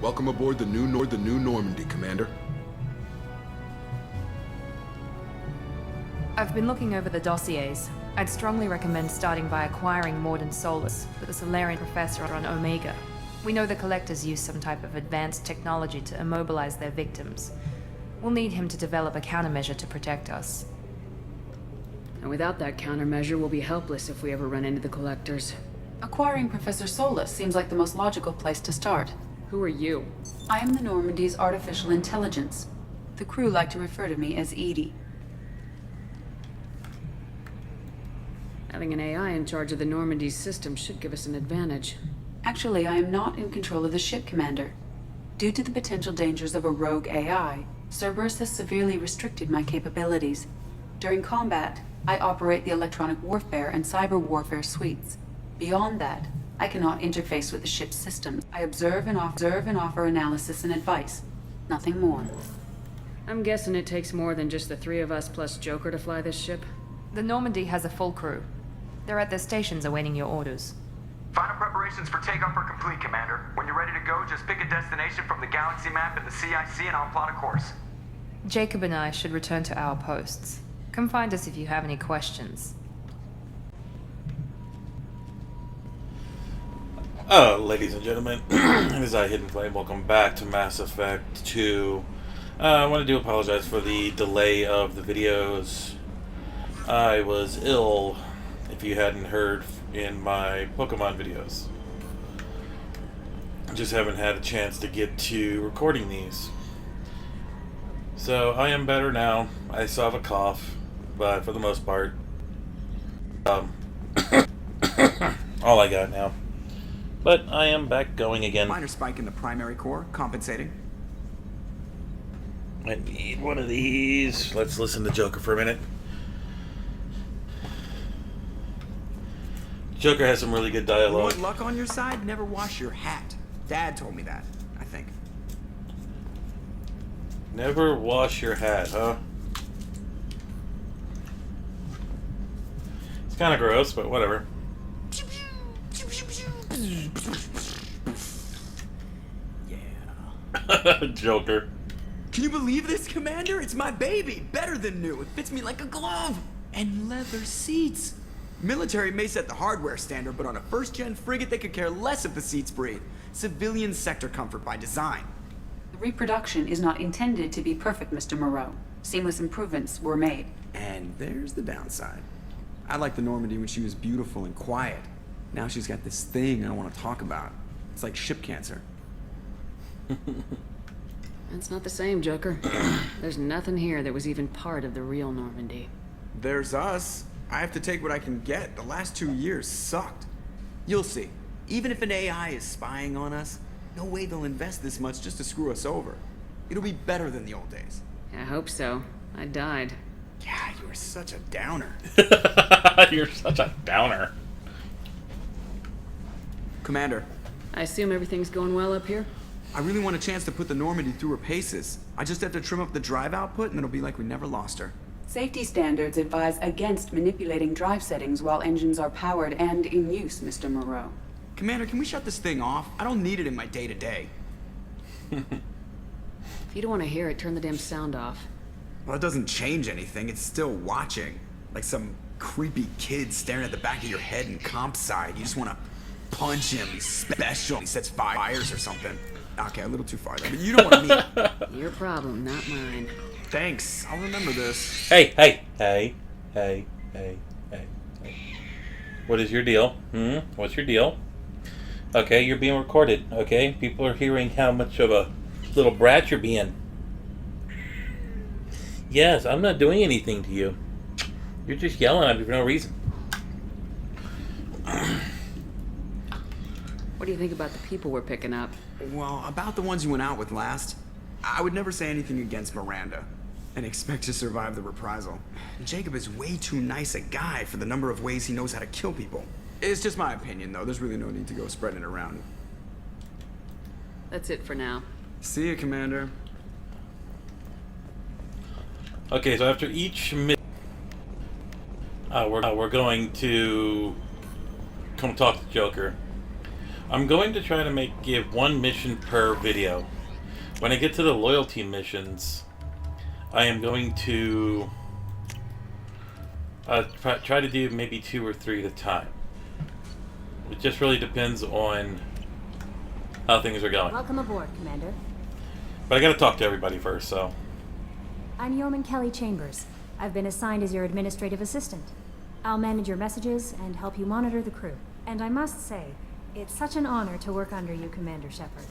Welcome aboard the new Normandy, Commander. I've been looking over the dossiers. I'd strongly recommend starting by acquiring Morden Solus with a Solarian professor on Omega. We know the Collectors use some type of advanced technology to immobilize their victims. We'll need him to develop a countermeasure to protect us. And without that countermeasure, we'll be helpless if we ever run into the Collectors. Acquiring Professor Solus seems like the most logical place to start. Who are you? I am the Normandy's artificial intelligence. The crew like to refer to me as Edie. Having an AI in charge of the Normandy's system should give us an advantage. Actually, I am not in control of the ship, Commander. Due to the potential dangers of a rogue AI, Cerberus has severely restricted my capabilities. During combat, I operate the electronic warfare and cyber warfare suites. Beyond that, I cannot interface with the ship's systems. I observe and offer analysis and advice. Nothing more. I'm guessing it takes more than just the three of us plus Joker to fly this ship. The Normandy has a full crew. They're at their stations awaiting your orders. Final preparations for takeoff are complete, Commander. When you're ready to go, just pick a destination from the galaxy map in the CIC and I'll plot a course. Jacob and I should return to our posts. Come find us if you have any questions. Ladies and gentlemen, it is I, Hidden Flame. Welcome back to Mass Effect 2. I want to apologize for the delay of the videos. I was ill, if you hadn't heard in my Pokemon videos. Just haven't had a chance to get to recording these. So I am better now. I still have a cough, but for the most part, all I got now. But I am back going again. Minor spike in the primary core, compensating. I need one of these. Let's listen to Joker for a minute. Joker has some really good You dialogue. want luck on your side? Never wash your hat. Dad told me that, I think. Never wash your hat, huh? It's kind of gross, but whatever. Yeah. Joker. Can you believe this, Commander? It's my baby. Better than new. It fits me like a glove. And leather seats. Military may set the hardware standard, but on a first-gen frigate, they could care less if the seats breathe. Civilian sector comfort by design. The reproduction is not intended to be perfect, Mr. Moreau. Seamless improvements were made. And there's the downside. I liked the Normandy when she was beautiful and quiet. Now she's got this thing I don't want to talk about. It's like ship cancer. That's not the same, Joker. There's nothing here that was even part of the real Normandy. There's us. I have to take what I can get. The last 2 years sucked. You'll see. Even if an AI is spying on us, no way they'll invest this much just to screw us over. It'll be better than the old days. I hope so. I died. Yeah, you are such a downer. You're such a downer. Commander, I assume everything's going well up here? I really want a chance to put the Normandy through her paces. I just have to trim up the drive output and it'll be like we never lost her. Safety standards advise against manipulating drive settings while engines are powered and in use, Mr. Moreau. Commander, can we shut this thing off? I don't need it in my day-to-day. If you don't want to hear it, turn the damn sound off. Well, it doesn't change anything. It's still watching. Like some creepy kid staring at the back of your head in comp side. You just want to punch him. He's special. He sets fires or something. Okay, a little too far there, but you don't want to meet. Your problem, not mine. Thanks. I'll remember this. Hey. What is your deal? What's your deal? Okay, you're being recorded, okay? People are hearing how much of a little brat you're being. Yes, I'm not doing anything to you. You're just yelling at me for no reason. What do you think about the people we're picking up? Well, about the ones you went out with last, I would never say anything against Miranda and expect to survive the reprisal. Jacob is way too nice a guy for the number of ways he knows how to kill people. It's just my opinion, though. There's really no need to go spreading it around. That's it for now. See you, Commander. Okay, so after each we're going to come talk to Joker. I'm going to try to give one mission per video. When I get to the loyalty missions, I am going to try to do maybe 2 or 3 at a time. It just really depends on how things are going. Welcome aboard, Commander. But I gotta talk to everybody first, so. I'm Yeoman Kelly Chambers. I've been assigned as your administrative assistant. I'll manage your messages and help you monitor the crew. And I must say, it's such an honor to work under you, Commander Shepard.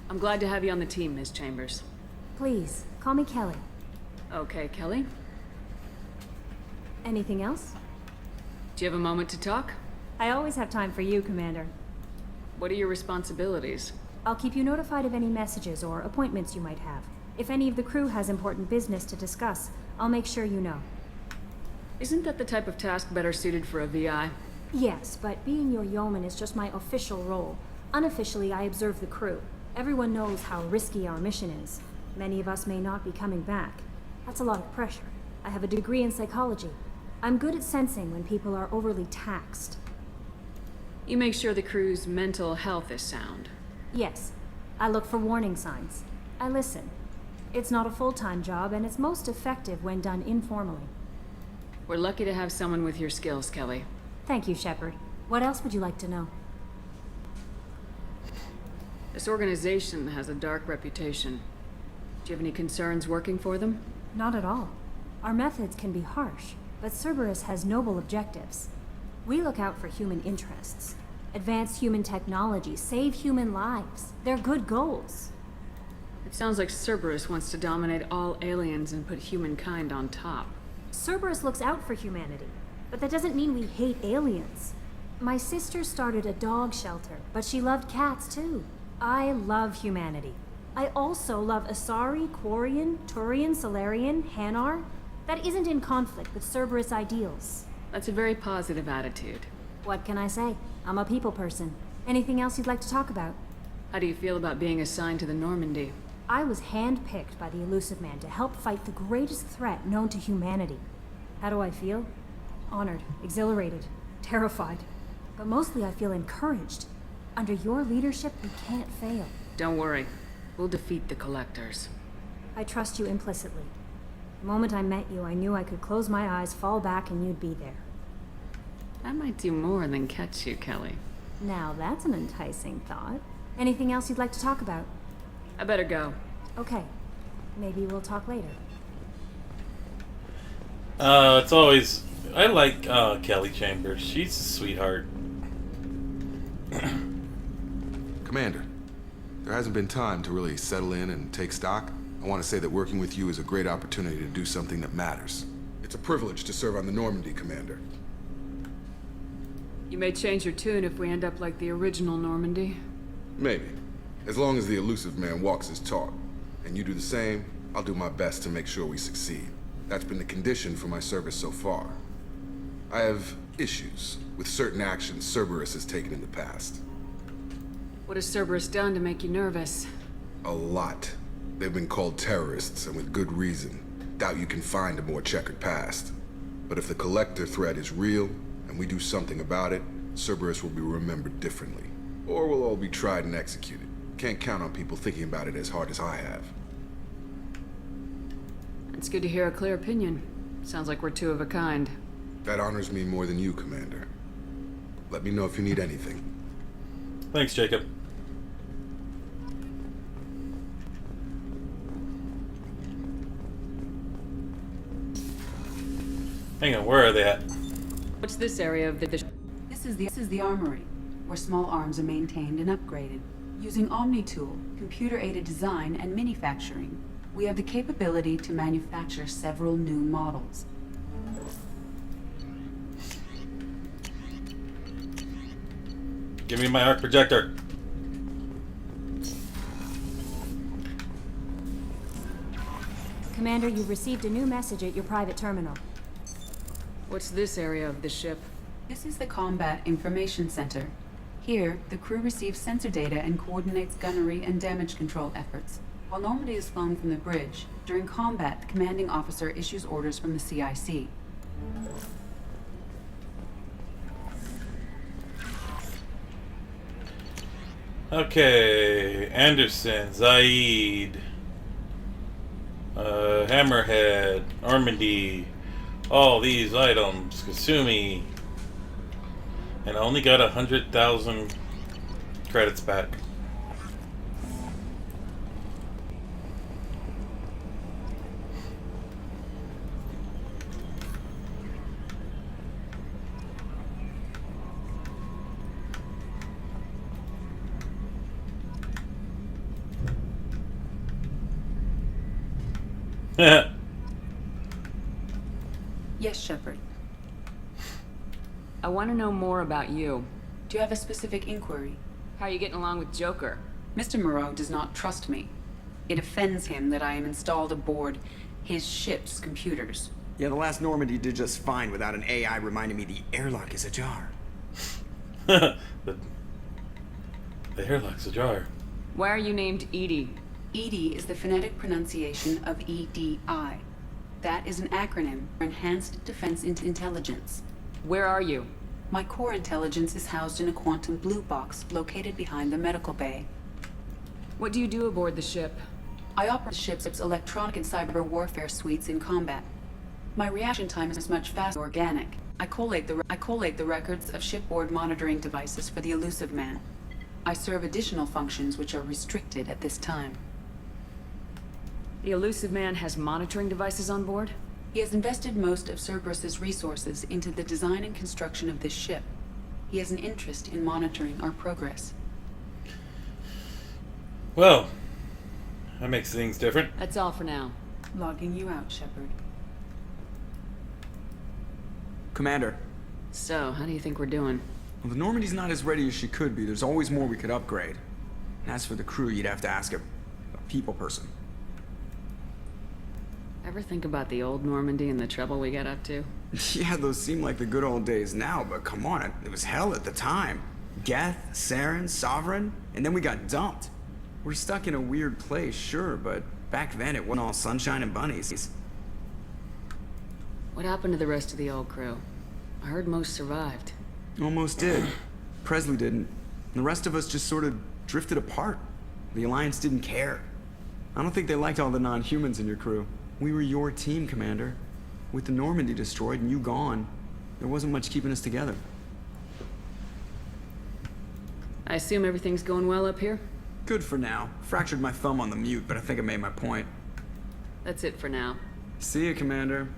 I'm glad to have you on the team, Miss Chambers. Please, call me Kelly. Okay, Kelly. Anything else? Do you have a moment to talk? I always have time for you, Commander. What are your responsibilities? I'll keep you notified of any messages or appointments you might have. If any of the crew has important business to discuss, I'll make sure you know. Isn't that the type of task better suited for a VI? Yes, but being your yeoman is just my official role. Unofficially, I observe the crew. Everyone knows how risky our mission is. Many of us may not be coming back. That's a lot of pressure. I have a degree in psychology. I'm good at sensing when people are overly taxed. You make sure the crew's mental health is sound. Yes. I look for warning signs. I listen. It's not a full-time job, and it's most effective when done informally. We're lucky to have someone with your skills, Kelly. Thank you, Shepard. What else would you like to know? This organization has a dark reputation. Do you have any concerns working for them? Not at all. Our methods can be harsh, but Cerberus has noble objectives. We look out for human interests. Advance human technology, save human lives. They're good goals. It sounds like Cerberus wants to dominate all aliens and put humankind on top. Cerberus looks out for humanity, but that doesn't mean we hate aliens. My sister started a dog shelter, but she loved cats too. I love humanity. I also love Asari, Quarian, Turian, Solarian, Hanar. That isn't in conflict with Cerberus ideals. That's a very positive attitude. What can I say? I'm a people person. Anything else you'd like to talk about? How do you feel about being assigned to the Normandy? I was handpicked by the Elusive Man to help fight the greatest threat known to humanity. How do I feel? Honored, exhilarated, terrified. But mostly I feel encouraged. Under your leadership, we can't fail. Don't worry. We'll defeat the Collectors. I trust you implicitly. The moment I met you, I knew I could close my eyes, fall back, and you'd be there. I might do more than catch you, Kelly. Now that's an enticing thought. Anything else you'd like to talk about? I better go. Okay. Maybe we'll talk later. It's always... I like Kelly Chambers. She's a sweetheart. Commander, there hasn't been time to really settle in and take stock. I want to say that working with you is a great opportunity to do something that matters. It's a privilege to serve on the Normandy, Commander. You may change your tune if we end up like the original Normandy. Maybe. As long as the Elusive Man walks his talk, and you do the same, I'll do my best to make sure we succeed. That's been the condition for my service so far. I have issues with certain actions Cerberus has taken in the past. What has Cerberus done to make you nervous? A lot. They've been called terrorists, and with good reason. Doubt you can find a more checkered past. But if the Collector threat is real, and we do something about it, Cerberus will be remembered differently. Or we'll all be tried and executed. Can't count on people thinking about it as hard as I have. It's good to hear a clear opinion. Sounds like we're two of a kind. That honors me more than you, Commander. Let me know if you need anything. Thanks, Jacob. Hang on, where are they at? What's this area of the... This is the Armory, where small arms are maintained and upgraded. Using Omni-Tool, computer-aided design, and manufacturing, we have the capability to manufacture several new models. Give me my arc projector. Commander, you've received a new message at your private terminal. What's this area of the ship? This is the Combat Information Center. Here, the crew receives sensor data and coordinates gunnery and damage control efforts. While Normandy is flown from the bridge, during combat, the commanding officer issues orders from the CIC. Okay, Anderson, Zaid, Hammerhead, Armory, all these items, Kasumi, and I only got 100,000 credits back. Yes, Shepard. I want to know more about you. Do you have a specific inquiry? How are you getting along with Joker? Mr. Moreau does not trust me. It offends him that I am installed aboard his ship's computers. Yeah, the last Normandy did just fine without an AI reminding me the airlock is ajar. the airlock's ajar. Why are you named Edie? EDI is the phonetic pronunciation of EDI. That is an acronym for Enhanced Defense Intelligence. Where are you? My core intelligence is housed in a quantum blue box located behind the medical bay. What do you do aboard the ship? I operate the ship's electronic and cyber warfare suites in combat. My reaction time is much faster than organic. I collate the records of shipboard monitoring devices for the elusive man. I serve additional functions which are restricted at this time. The elusive man has monitoring devices on board? He has invested most of Cerberus's resources into the design and construction of this ship. He has an interest in monitoring our progress. Well, that makes things different. That's all for now. Logging you out, Shepard. Commander, So, how do you think we're doing? well, the Normandy's not as ready as she could be. There's always more we could upgrade. And as for the crew, you'd have to ask a people person. Ever think about the old Normandy and the trouble we got up to? Yeah, those seem like the good old days now, but come on, it was hell at the time. Geth, Saren, Sovereign, and then we got dumped. We're stuck in a weird place, sure, but back then it wasn't all sunshine and bunnies. What happened to the rest of the old crew? I heard most survived. Almost did. Presley didn't. The rest of us just sort of drifted apart. The Alliance didn't care. I don't think they liked all the non-humans in your crew. We were your team, Commander. With the Normandy destroyed and you gone, there wasn't much keeping us together. I assume everything's going well up here? Good for now. Fractured my thumb on the mute, but I think I made my point. That's it for now. See you, Commander.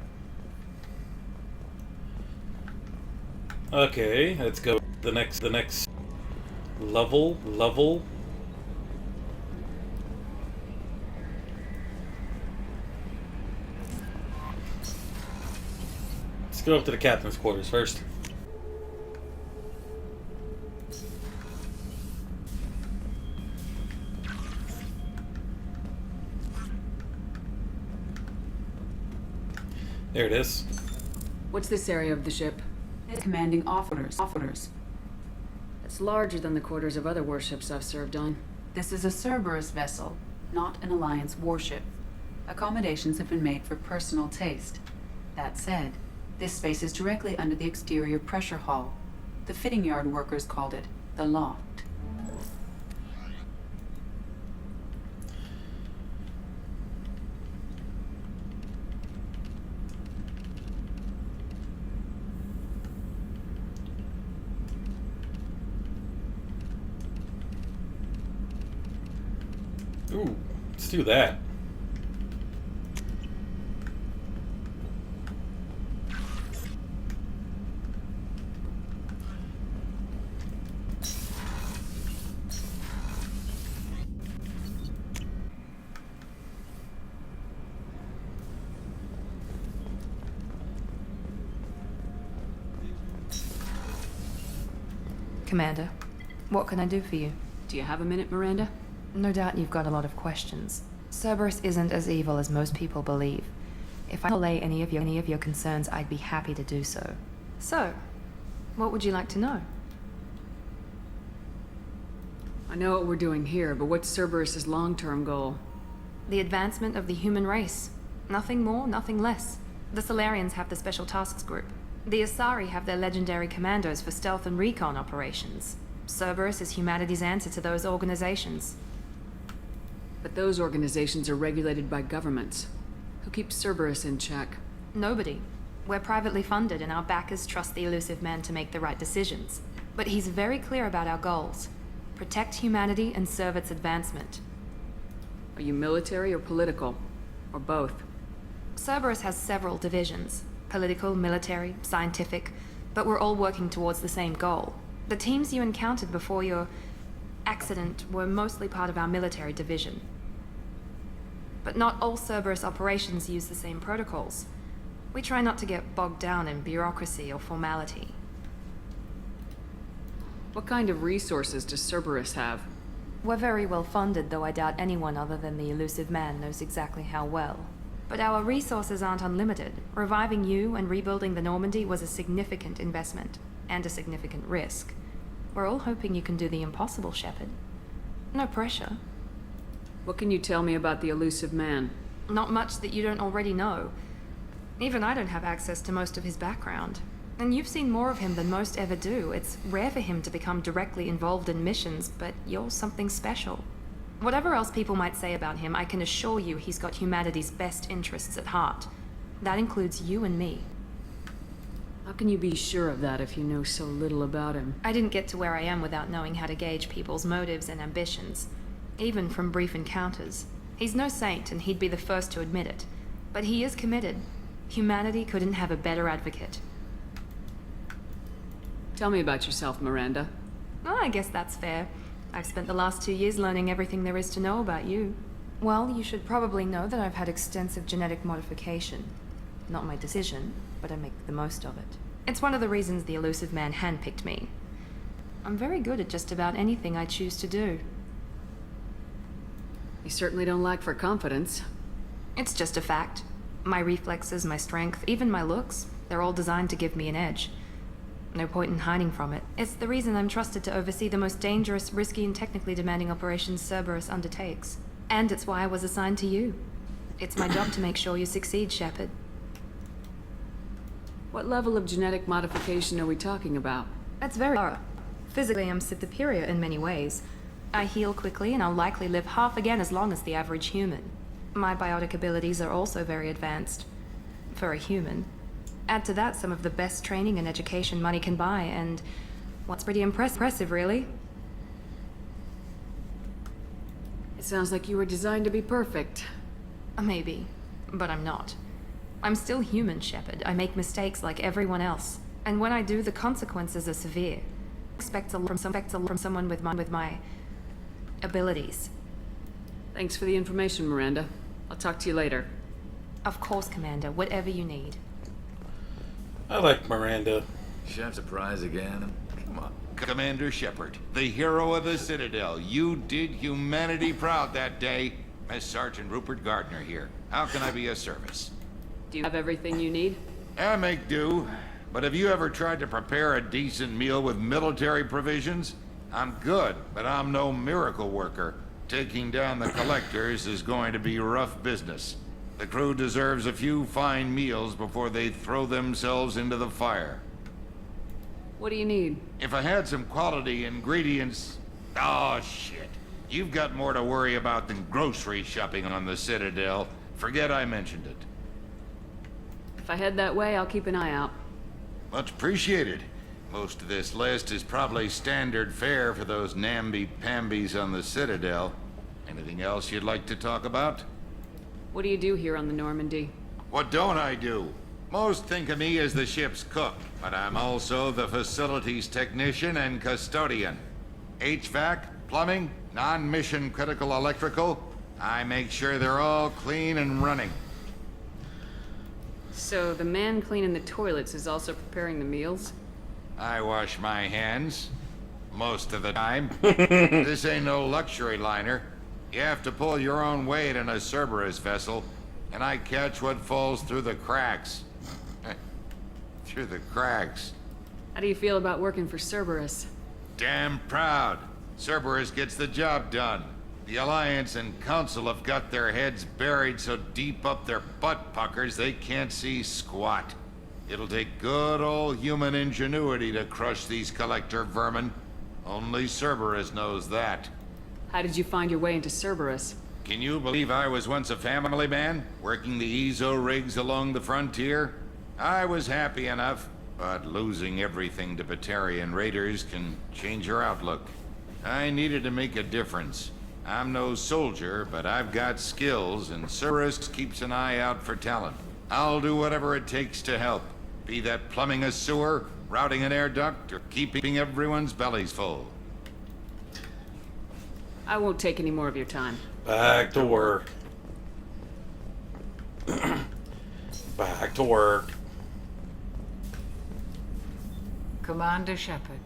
Okay, let's go. The next level. Let's go up to the captain's quarters first. There it is. What's this area of the ship? Commanding officers. It's larger than the quarters of other warships I've served on. This is a Cerberus vessel, not an Alliance warship. Accommodations have been made for personal taste. That said, this space is directly under the exterior pressure hull. The fitting yard workers called it the loft. Ooh, let's do that. Commander, what can I do for you? Do you have a minute, Miranda? No doubt you've got a lot of questions. Cerberus isn't as evil as most people believe. If I can allay any of your concerns, I'd be happy to do so. So, what would you like to know? I know what we're doing here, but what's Cerberus's long-term goal? The advancement of the human race. Nothing more, nothing less. The Solarians have the Special Tasks Group. The Asari have their legendary commandos for stealth and recon operations. Cerberus is humanity's answer to those organizations. But those organizations are regulated by governments. Who keeps Cerberus in check? Nobody. We're privately funded, and our backers trust the elusive man to make the right decisions. But he's very clear about our goals. Protect humanity and serve its advancement. Are you military or political? Or both? Cerberus has several divisions. Political, military, scientific. But we're all working towards the same goal. The teams you encountered before your accident were mostly part of our military division. But not all Cerberus operations use the same protocols. We try not to get bogged down in bureaucracy or formality. What kind of resources does Cerberus have? We're very well funded, though I doubt anyone other than the elusive man knows exactly how well. But our resources aren't unlimited. Reviving you and rebuilding the Normandy was a significant investment, and a significant risk. We're all hoping you can do the impossible, Shepard. No pressure. What can you tell me about the elusive man? Not much that you don't already know. Even I don't have access to most of his background. And you've seen more of him than most ever do. It's rare for him to become directly involved in missions, but you're something special. Whatever else people might say about him, I can assure you he's got humanity's best interests at heart. That includes you and me. How can you be sure of that if you know so little about him? I didn't get to where I am without knowing how to gauge people's motives and ambitions, even from brief encounters. He's no saint, and he'd be the first to admit it. But he is committed. Humanity couldn't have a better advocate. Tell me about yourself, Miranda. Oh, I guess that's fair. I've spent the last 2 years learning everything there is to know about you. Well, you should probably know that I've had extensive genetic modification. Not my decision, but I make the most of it. It's one of the reasons the elusive man handpicked me. I'm very good at just about anything I choose to do. You certainly don't lack for confidence. It's just a fact. My reflexes, my strength, even my looks, they're all designed to give me an edge. No point in hiding from it. It's the reason I'm trusted to oversee the most dangerous, risky, and technically demanding operations Cerberus undertakes. And it's why I was assigned to you. It's my job to make sure you succeed, Shepard. What level of genetic modification are we talking about? That's very thorough. Physically, I'm superior in many ways. I heal quickly, and I'll likely live half again as long as the average human. My biotic abilities are also very advanced. For a human. Add to that some of the best training and education money can buy, and what's pretty impressive, really. It sounds like you were designed to be perfect. Maybe, but I'm not. I'm still human, Shepard. I make mistakes like everyone else. And when I do, the consequences are severe. Expect a lot from someone with my abilities. Thanks for the information, Miranda. I'll talk to you later. Of course, Commander. Whatever you need. I like Miranda. Chef surprise again? Come on. Commander Shepard, the hero of the Citadel. You did humanity proud that day. Miss Sergeant Rupert Gardner here. How can I be of service? Do you have everything you need? I make do. But have you ever tried to prepare a decent meal with military provisions? I'm good, but I'm no miracle worker. Taking down the collectors is going to be rough business. The crew deserves a few fine meals before they throw themselves into the fire. What do you need? If I had some quality ingredients... Oh, shit. You've got more to worry about than grocery shopping on the Citadel. Forget I mentioned it. If I head that way, I'll keep an eye out. Much appreciated. Most of this list is probably standard fare for those namby-pambies on the Citadel. Anything else you'd like to talk about? What do you do here on the Normandy? What don't I do? Most think of me as the ship's cook, but I'm also the facilities technician and custodian. HVAC, plumbing, non-mission critical electrical. I make sure they're all clean and running. So the man cleaning the toilets is also preparing the meals? I wash my hands. Most of the time. This ain't no luxury liner. You have to pull your own weight in a Cerberus vessel, and I catch what falls through the cracks. Through the cracks. How do you feel about working for Cerberus? Damn proud. Cerberus gets the job done. The Alliance and Council have got their heads buried so deep up their butt puckers they can't see squat. It'll take good old human ingenuity to crush these collector vermin. Only Cerberus knows that. How did you find your way into Cerberus? Can you believe I was once a family man, working the EZO rigs along the frontier? I was happy enough, but losing everything to Batarian raiders can change your outlook. I needed to make a difference. I'm no soldier, but I've got skills, and Cerberus keeps an eye out for talent. I'll do whatever it takes to help. Be that plumbing a sewer, routing an air duct, or keeping everyone's bellies full. I won't take any more of your time. Back to work. Back to work. Commander Shepard,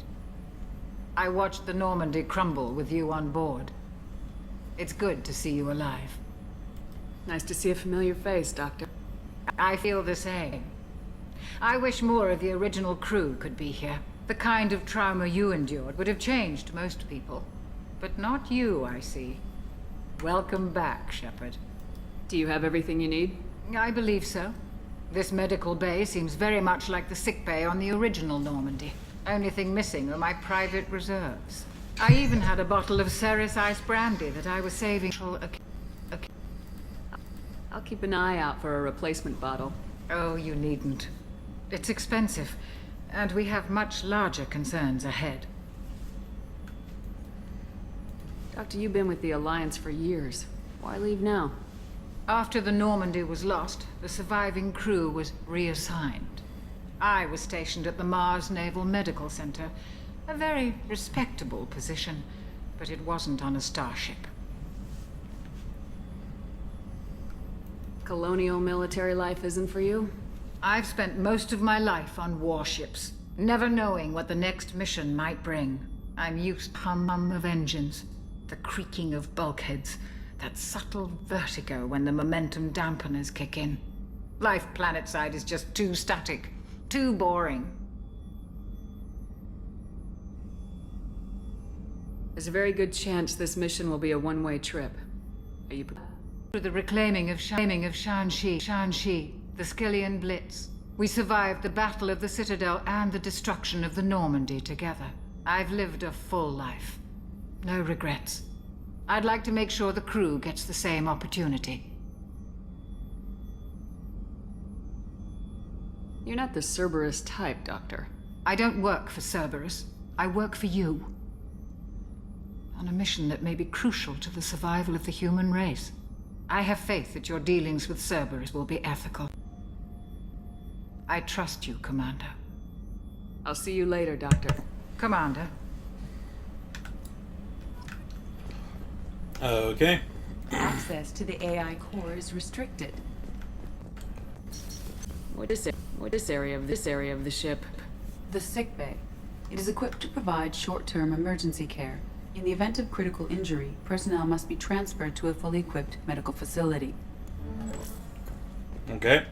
I watched the Normandy crumble with you on board. It's good to see you alive. Nice to see a familiar face, Doctor. I feel the same. I wish more of the original crew could be here. The kind of trauma you endured would have changed most people. But not you, I see. Welcome back, Shepard. Do you have everything you need? I believe so. This medical bay seems very much like the sick bay on the original Normandy. Only thing missing are my private reserves. I even had a bottle of Ceres Ice Brandy that I was saving till I'll keep an eye out for a replacement bottle. Oh, you needn't. It's expensive, and we have much larger concerns ahead. Doctor, you've been with the Alliance for years. Why leave now? After the Normandy was lost, the surviving crew was reassigned. I was stationed at the Mars Naval Medical Center, a very respectable position, but it wasn't on a starship. Colonial military life isn't for you? I've spent most of my life on warships, never knowing what the next mission might bring. I'm used to hum of engines, the creaking of bulkheads, that subtle vertigo when the momentum dampeners kick in. Life planetside is just too static, too boring. There's a very good chance this mission will be a one-way trip. Are you prepared? To the reclaiming of Shanxi, the Skillian Blitz. We survived the Battle of the Citadel and the destruction of the Normandy together. I've lived a full life. No regrets. I'd like to make sure the crew gets the same opportunity. You're not the Cerberus type, Doctor. I don't work for Cerberus. I work for you. On a mission that may be crucial to the survival of the human race. I have faith that your dealings with Cerberus will be ethical. I trust you, Commander. I'll see you later, Doctor. Commander. Okay. Access to the AI core is restricted. What is this area of the ship? The sick bay. It is equipped to provide short-term emergency care. In the event of critical injury, personnel must be transferred to a fully equipped medical facility. Okay.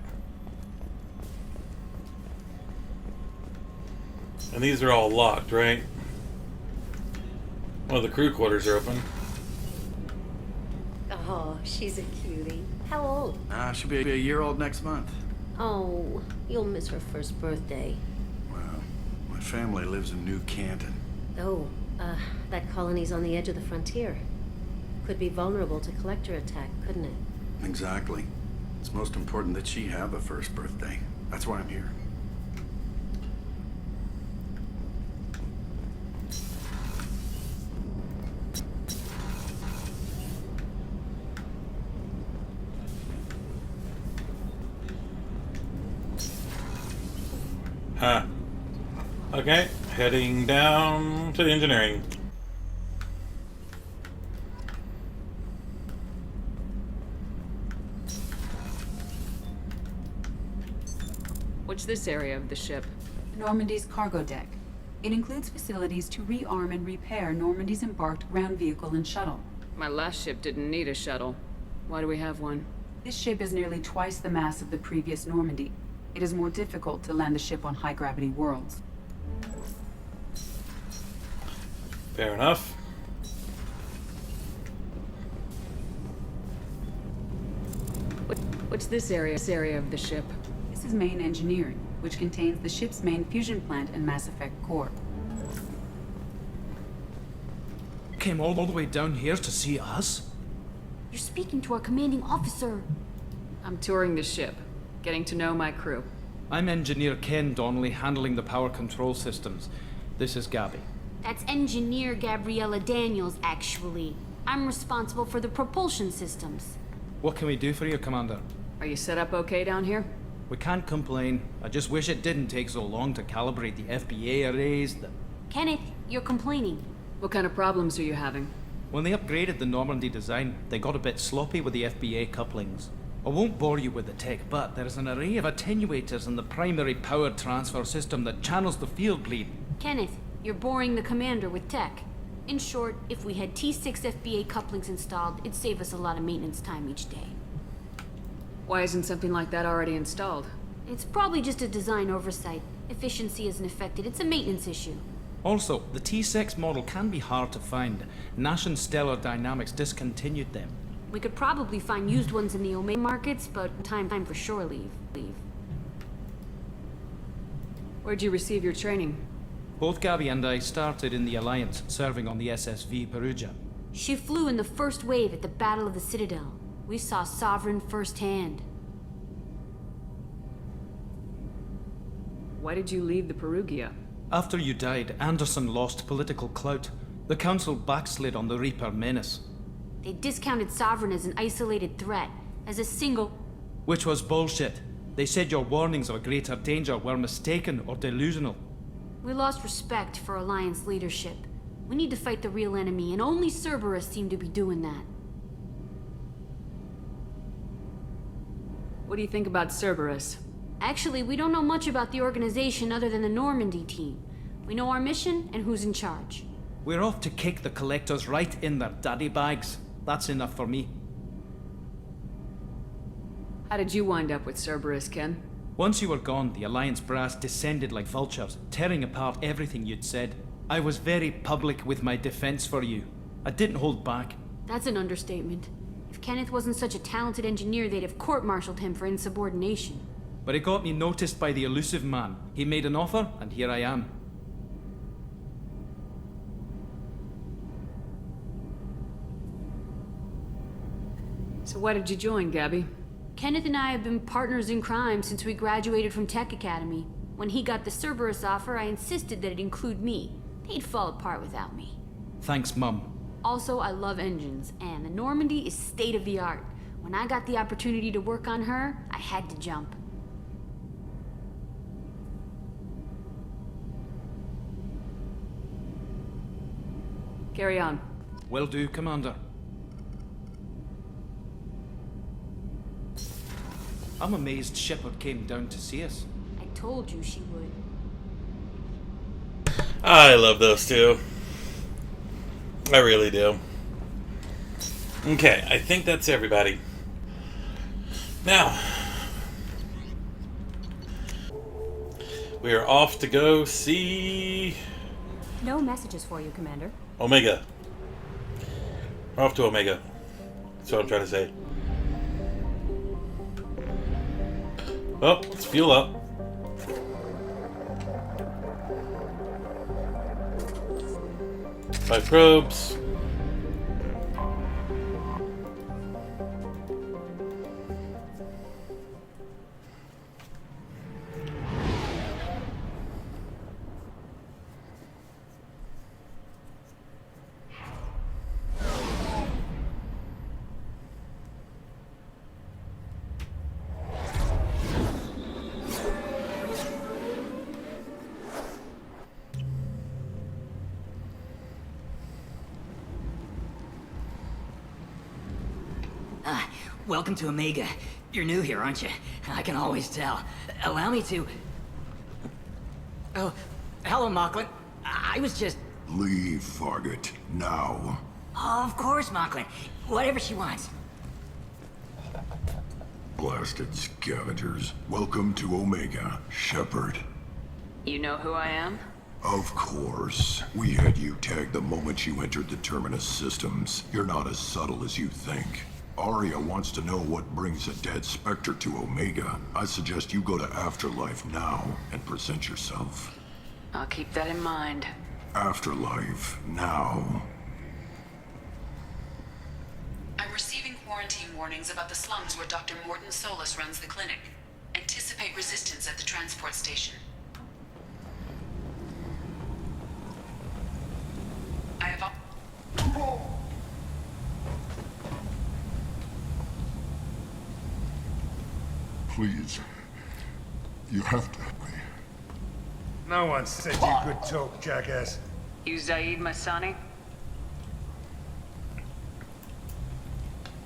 And these are all locked, right? Well, the crew quarters are open. Oh, she's a cutie. How old? She'll be a year old next month. Oh, you'll miss her first birthday. Well, my family lives in New Canton. Oh, that colony's on the edge of the frontier. Could be vulnerable to collector attack, couldn't it? Exactly. It's most important that she have a first birthday. That's why I'm here. Huh. Okay, heading down to engineering. What's this area of the ship? Normandy's cargo deck. It includes facilities to rearm and repair Normandy's embarked ground vehicle and shuttle. My last ship didn't need a shuttle. Why do we have one? This ship is nearly twice the mass of the previous Normandy. It is more difficult to land the ship on high-gravity worlds. Fair enough. What's this area of the ship? This is main engineering, which contains the ship's main fusion plant and Mass Effect core. came all the way down here to see us? You're speaking to our commanding officer. I'm touring the ship, getting to know my crew. I'm Engineer Ken Donnelly, handling the power control systems. This is Gabby. That's Engineer Gabriella Daniels, actually. I'm responsible for the propulsion systems. What can we do for you, Commander? Are you set up okay down here? We can't complain. I just wish it didn't take so long to calibrate the FBA arrays. Kenneth, you're complaining. What kind of problems are you having? When they upgraded the Normandy design, they got a bit sloppy with the FBA couplings. I won't bore you with the tech, but there is an array of attenuators in the primary power transfer system that channels the field bleed. Kenneth, you're boring the commander with tech. In short, if we had T6 FBA couplings installed, it'd save us a lot of maintenance time each day. Why isn't something like that already installed? It's probably just a design oversight. Efficiency isn't affected, it's a maintenance issue. Also, the T6 model can be hard to find. Nash and Stellar Dynamics discontinued them. We could probably find used ones in the Omega markets, but time for shore leave. Where'd you receive your training? Both Gabby and I started in the Alliance, serving on the SSV Perugia. She flew in the first wave at the Battle of the Citadel. We saw Sovereign firsthand. Why did you leave the Perugia? After you died, Anderson lost political clout. The Council backslid on the Reaper menace. They discounted Sovereign as an isolated threat, as a single... Which was bullshit. They said your warnings of a greater danger were mistaken or delusional. We lost respect for Alliance leadership. We need to fight the real enemy, and only Cerberus seemed to be doing that. What do you think about Cerberus? Actually, we don't know much about the organization other than the Normandy team. We know our mission and who's in charge. We're off to kick the Collectors right in their daddy bags. That's enough for me. How did you wind up with Cerberus, Ken? Once you were gone, the Alliance brass descended like vultures, tearing apart everything you'd said. I was very public with my defense for you. I didn't hold back. That's an understatement. If Kenneth wasn't such a talented engineer, they'd have court-martialed him for insubordination. But it got me noticed by the elusive man. He made an offer, and here I am. So why did you join, Gabby? Kenneth and I have been partners in crime since we graduated from Tech Academy. When he got the Cerberus offer, I insisted that it include me. They'd fall apart without me. Thanks, Mum. Also, I love engines, and the Normandy is state-of-the-art. When I got the opportunity to work on her, I had to jump. Carry on. Will do, Commander. I'm amazed Shepard came down to see us. I told you she would. I love those two. I really do. Okay, I think that's everybody. Now, we are off to go see No messages for you, Commander. Omega. We're off to Omega. That's what I'm trying to say. Oh, let's fuel up. Five probes. Welcome to Omega. You're new here, aren't you? I can always tell. Allow me to... Oh, hello, Mocklin. I was just... Leave, Fargate. Now. Oh, of course, Mocklin. Whatever she wants. Blasted scavengers. Welcome to Omega, Shepard. You know who I am? Of course. We had you tagged the moment you entered the Terminus systems. You're not as subtle as you think. Arya wants to know what brings a dead Spectre to Omega. I suggest you go to Afterlife now and present yourself. I'll keep that in mind. Afterlife now. quarantine warnings about the slums where Dr. Morton Solus runs the clinic. Anticipate resistance at the transport station. I have... Please. You have to help me. No one said you could talk, jackass. You Zaid Masani?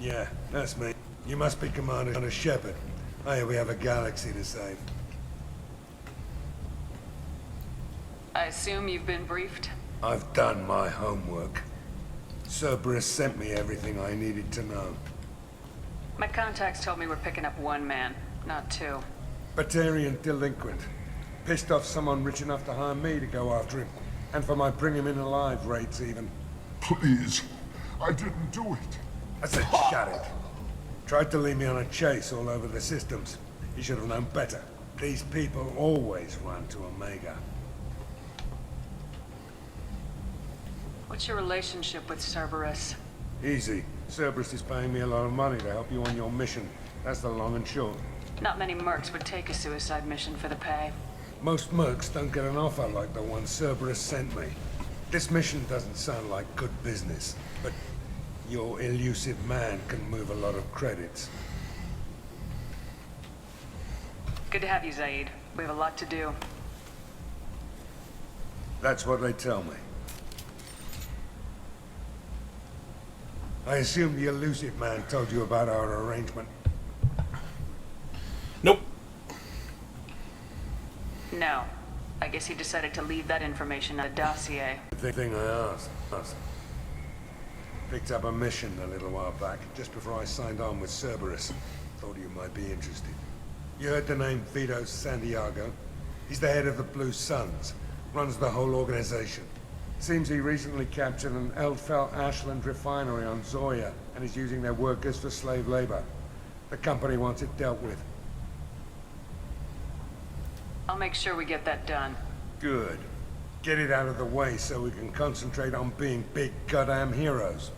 Yeah, that's me. You must be Commander Shepard. I hear we have a galaxy to save. I assume you've been briefed? I've done my homework. Cerberus sent me everything I needed to know. My contacts told me we're picking up one man, not two. Batarian delinquent. Pissed off someone rich enough to hire me to go after him. And for my bring him in alive rates even. Please. I didn't do it. I said shut it. Tried to lead me on a chase all over the systems. He should have known better. These people always run to Omega. What's your relationship with Cerberus? Easy. Cerberus is paying me a lot of money to help you on your mission. That's the long and short. Not many mercs would take a suicide mission for the pay. Most mercs don't get an offer like the one Cerberus sent me. This mission doesn't sound like good business, but your elusive man can move a lot of credits. Good to have you, Zaid. We have a lot to do. That's what they tell me. I assume the elusive man told you about our arrangement. Nope. No. I guess he decided to leave that information in a dossier. The thing I asked. Picked up a mission a little while back, just before I signed on with Cerberus. Thought you might be interested. You heard the name Vito Santiago? He's the head of the Blue Suns. Runs the whole organization. Seems he recently captured an Eldfell Ashland refinery on Zoya and is using their workers for slave labor. The company wants it dealt with. I'll make sure we get that done. Good. Get it out of the way so we can concentrate on being big goddamn heroes.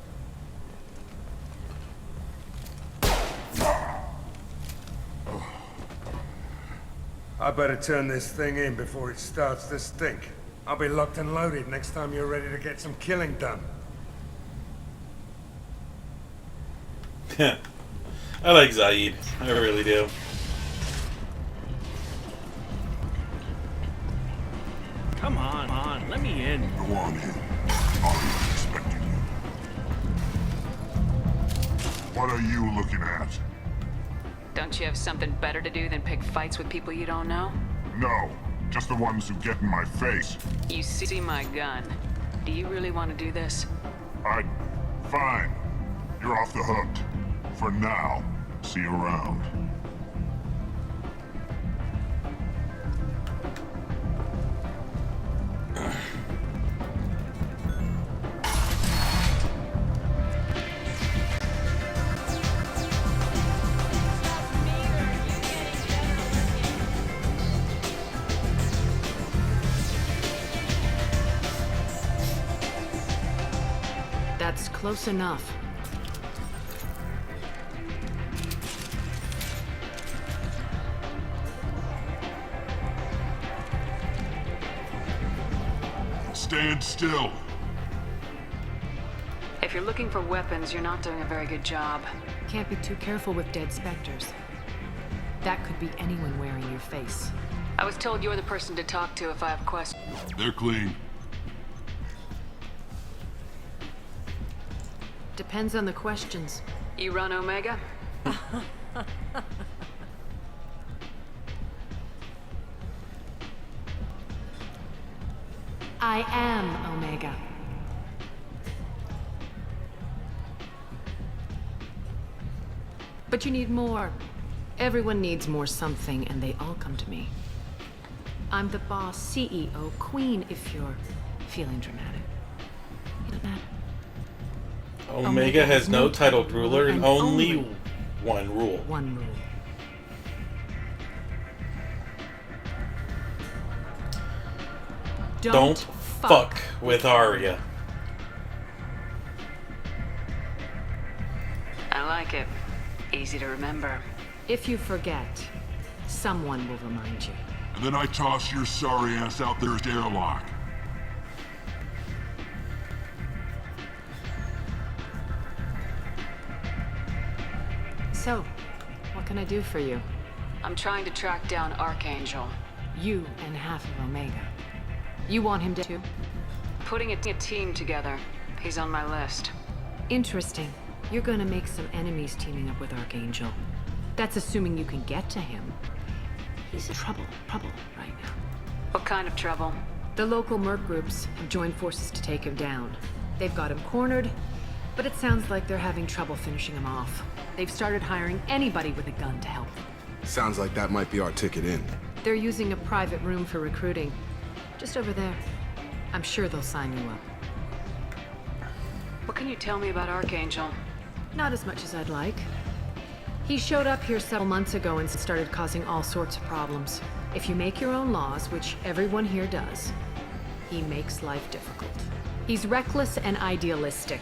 I better turn this thing in before it starts to stink. I'll be locked and loaded next time you're ready to get some killing done. I like Zaid. I really do. Come on, let me in. Go on in. I'm expecting you. What are you looking at? Don't you have something better to do than pick fights with people you don't know? No, just the ones who get in my face. You see my gun. Do you really want to do this? Fine. You're off the hook. For now. See you around. That's close enough. Stand still. If you're looking for weapons, you're not doing a very good job. Can't be too careful with dead specters. That could be anyone wearing your face. I was told you're the person to talk to if I have questions. They're clean. Depends on the questions. You run Omega? I am Omega. But you need more. Everyone needs more something, and they all come to me. I'm the boss, CEO, queen, if you're feeling dramatic. You know that? Omega has no titled ruler and only one rule. One rule. Don't fuck with Arya. I like it. Easy to remember. If you forget, someone will remind you. And then I toss your sorry ass out there to airlock. So, what can I do for you? I'm trying to track down Archangel. You and half of Omega. You want him to? Putting a team together. He's on my list. Interesting. You're gonna make some enemies teaming up with Archangel. That's assuming you can get to him. He's in trouble right now. What kind of trouble? The local merc groups have joined forces to take him down. They've got him cornered, but it sounds like they're having trouble finishing him off. They've started hiring anybody with a gun to help them. Sounds like that might be our ticket in. They're using a private room for recruiting. Just over there. I'm sure they'll sign you up. What can you tell me about Archangel? Not as much as I'd like. He showed up here several months ago and started causing all sorts of problems. If you make your own laws, which everyone here does, he makes life difficult. He's reckless and idealistic,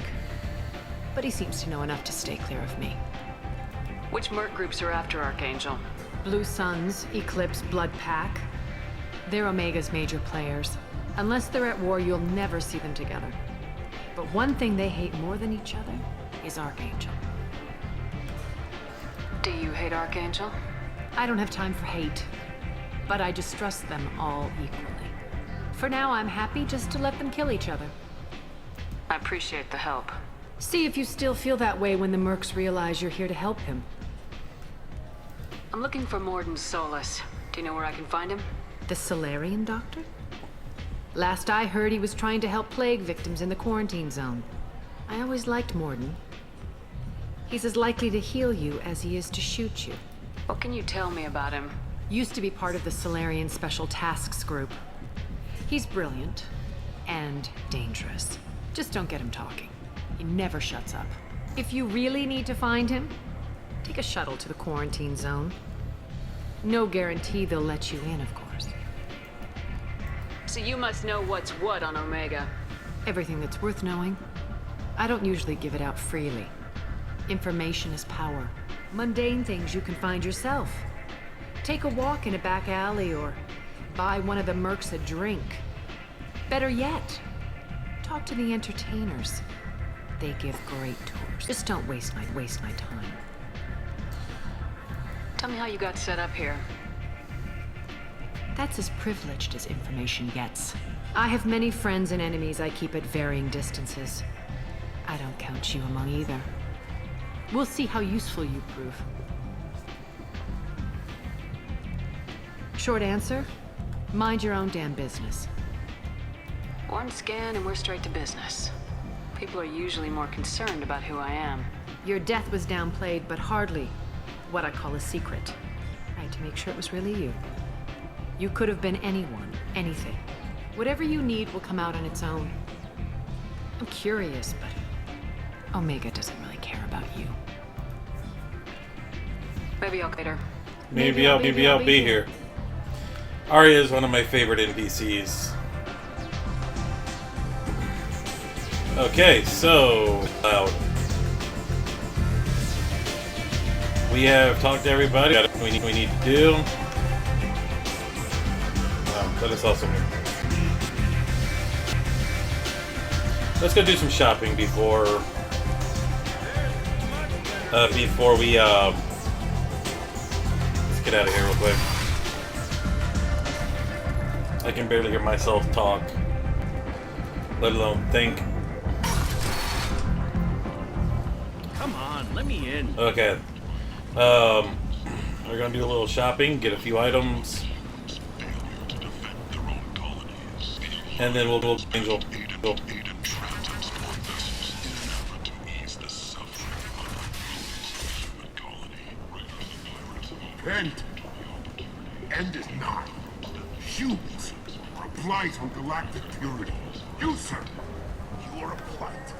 but he seems to know enough to stay clear of me. Which merc groups are after Archangel? Blue Suns, Eclipse, Blood Pack. They're Omega's major players. Unless they're at war, you'll never see them together. But one thing they hate more than each other is Archangel. Do you hate Archangel? I don't have time for hate, but I distrust them all equally. For now, I'm happy just to let them kill each other. I appreciate the help. See if you still feel that way when the mercs realize you're here to help him. I'm looking for Morden Solus. Do you know where I can find him? The Solarian Doctor? Last I heard, he was trying to help plague victims in the quarantine zone. I always liked Morden. He's as likely to heal you as he is to shoot you. What can you tell me about him? Used to be part of the Solarian Special Tasks Group. He's brilliant and dangerous. Just don't get him talking. He never shuts up. If you really need to find him, take a shuttle to the quarantine zone. No guarantee they'll let you in, of course. So you must know what's what on Omega. Everything that's worth knowing. I don't usually give it out freely. Information is power. Mundane things you can find yourself. Take a walk in a back alley or buy one of the mercs a drink. Better yet, talk to the entertainers. They give great tours. Just don't waste my time. Tell me how you got set up here. That's as privileged as information gets. I have many friends and enemies I keep at varying distances. I don't count you among either. We'll see how useful you prove. Short answer, mind your own damn business. One scan and we're straight to business. People are usually more concerned about who I am. Your death was downplayed, but hardly what I call a secret. I had to make sure it was really you. You could have been anyone, anything. Whatever you need will come out on its own. I'm curious, but Omega doesn't really care about you. Maybe I'll later. Maybe I'll be here. Arya is one of my favorite NPCs. Okay, so we have talked to everybody. We need to do. Wow, that is awesome. Let's go do some shopping before we let's get out of here real quick. I can barely hear myself talk, let alone think. Come on, let me in. Okay. We're gonna do a little shopping, get a few items, and then we'll go Angel. Go. End. End is not. Humans are a blight on galactic purity. You, sir, you are a blight.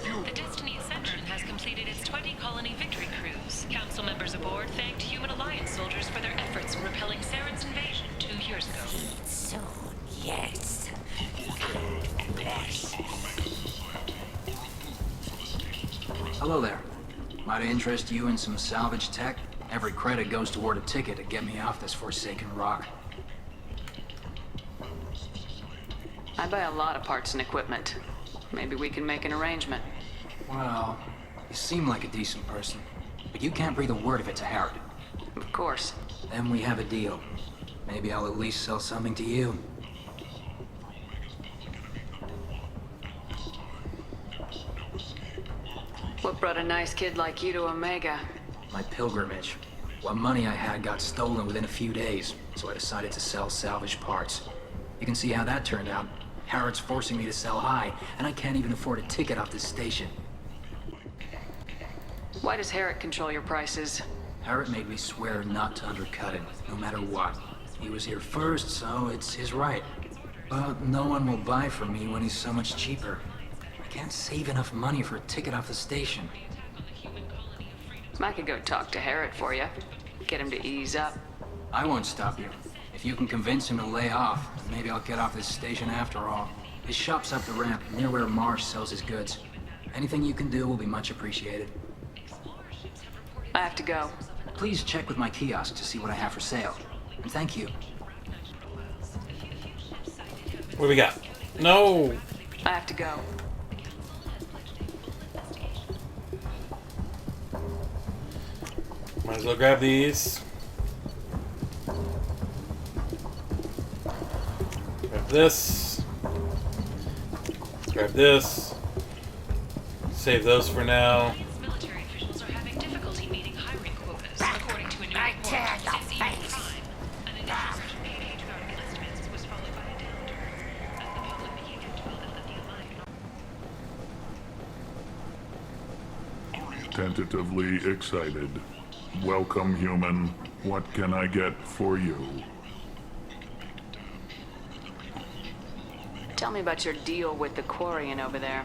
You. The Destiny Ascension has completed its 20-colony victory cruise. Council members aboard thanked Human Alliance soldiers for their efforts in repelling Saren's invasion 2 years ago. So, yes. Bless. Hello there. Might interest you in some salvage tech? Every credit goes toward a ticket to get me off this forsaken rock. I buy a lot of parts and equipment. Maybe we can make an arrangement. Well, you seem like a decent person, but you can't breathe a word of it to Harrod. Of course. Then we have a deal. Maybe I'll at least sell something to you. What brought a nice kid like you to Omega? My pilgrimage. What money I had got stolen within a few days, so I decided to sell salvaged parts. You can see how that turned out. Harrod's forcing me to sell high, and I can't even afford a ticket off this station. Why does Harrod control your prices? Harrod made me swear not to undercut him, no matter what. He was here first, so it's his right. But no one will buy from me when he's so much cheaper. I can't save enough money for a ticket off the station. I could go talk to Harrod for you. Get him to ease up. I won't stop you. If you can convince him to lay off, maybe I'll get off this station after all. His shop's up the ramp, near where Marsh sells his goods. Anything you can do will be much appreciated. I have to go. Please check with my kiosk to see what I have for sale. And thank you. What do we got? No! I have to go. Might as well grab these. Grab this. Grab this. Save those for now. Military officials are having difficulty meeting hiring quotas, according to a new report from CCE. An initial search of agent article estimates was followed by a downturn, as the public behavior told them that the Alliance... Tentatively excited. Welcome, human. What can I get for you? Tell me about your deal with the Quarian over there.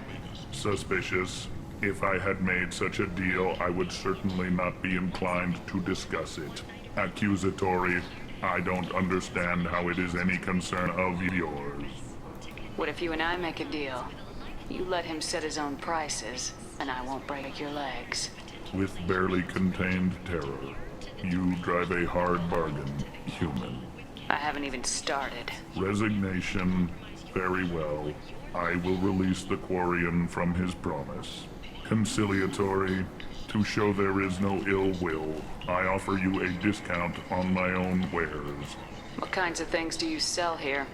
Suspicious. If I had made such a deal, I would certainly not be inclined to discuss it. Accusatory. I don't understand how it is any concern of yours. What if you and I make a deal? You let him set his own prices, and I won't break your legs. With barely contained terror, you drive a hard bargain, human. I haven't even started. Resignation. Very well. I will release the Quarian from his promise. Conciliatory. To show there is no ill will, I offer you a discount on my own wares. What kinds of things do you sell here?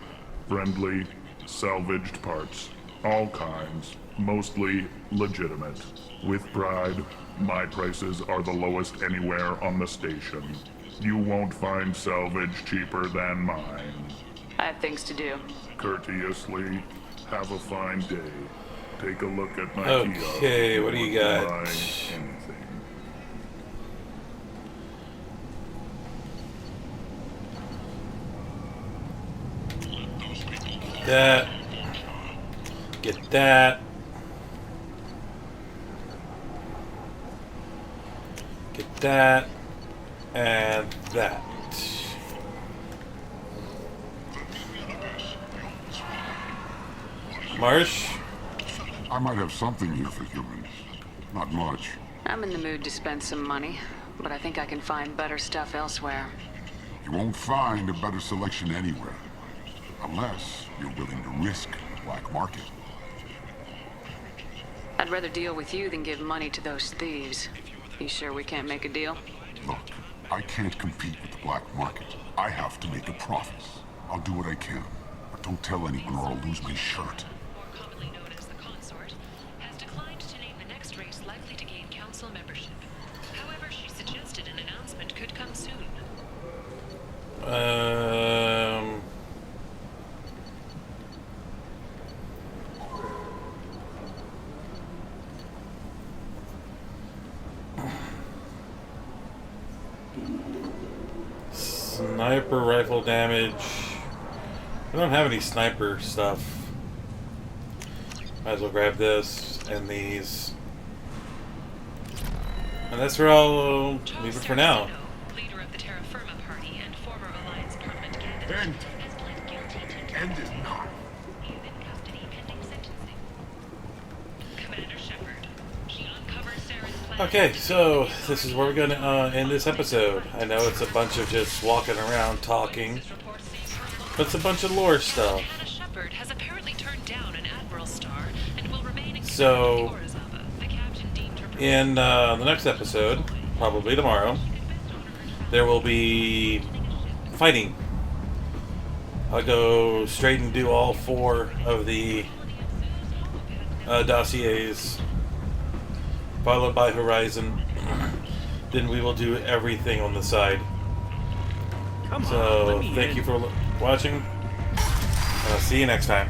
Friendly, salvaged parts. All kinds. Mostly legitimate. With pride, my prices are the lowest anywhere on the station. You won't find salvage cheaper than mine. I have things to do. Courteously, have a fine day. Take a look at my kiosk. Okay, what do you got? Buy anything. That. Get that. Get that. And that. Marsh? I might have something here for humans. Not much. I'm in the mood to spend some money, but I think I can find better stuff elsewhere. You won't find a better selection anywhere. Unless you're willing to risk the black market. I'd rather deal with you than give money to those thieves. You sure we can't make a deal? Look, I can't compete with the black market. I have to make a profit. I'll do what I can. But don't tell anyone or I'll lose my shirt. More commonly known as the Consort, has declined to name the next race likely to gain council membership. However, she suggested an announcement could come soon. Sniper rifle damage. I don't have any sniper stuff. Might as well grab this and these. And that's where I'll leave it for now. Leader of the Terra Firma Party and former Alliance Parliament candidate, has pled guilty to End it not. He is in custody pending sentencing. Commander Shepard, she uncovered Sarah's plan Okay, so this is where we're going to end this episode. I know it's a bunch of just walking around talking, but it's a bunch of lore stuff. So, in the next episode, probably tomorrow, there will be fighting. I'll go straight and do all 4 of the dossiers, followed by Horizon. Then we will do everything on the side. So, thank you for watching, and I'll see you next time.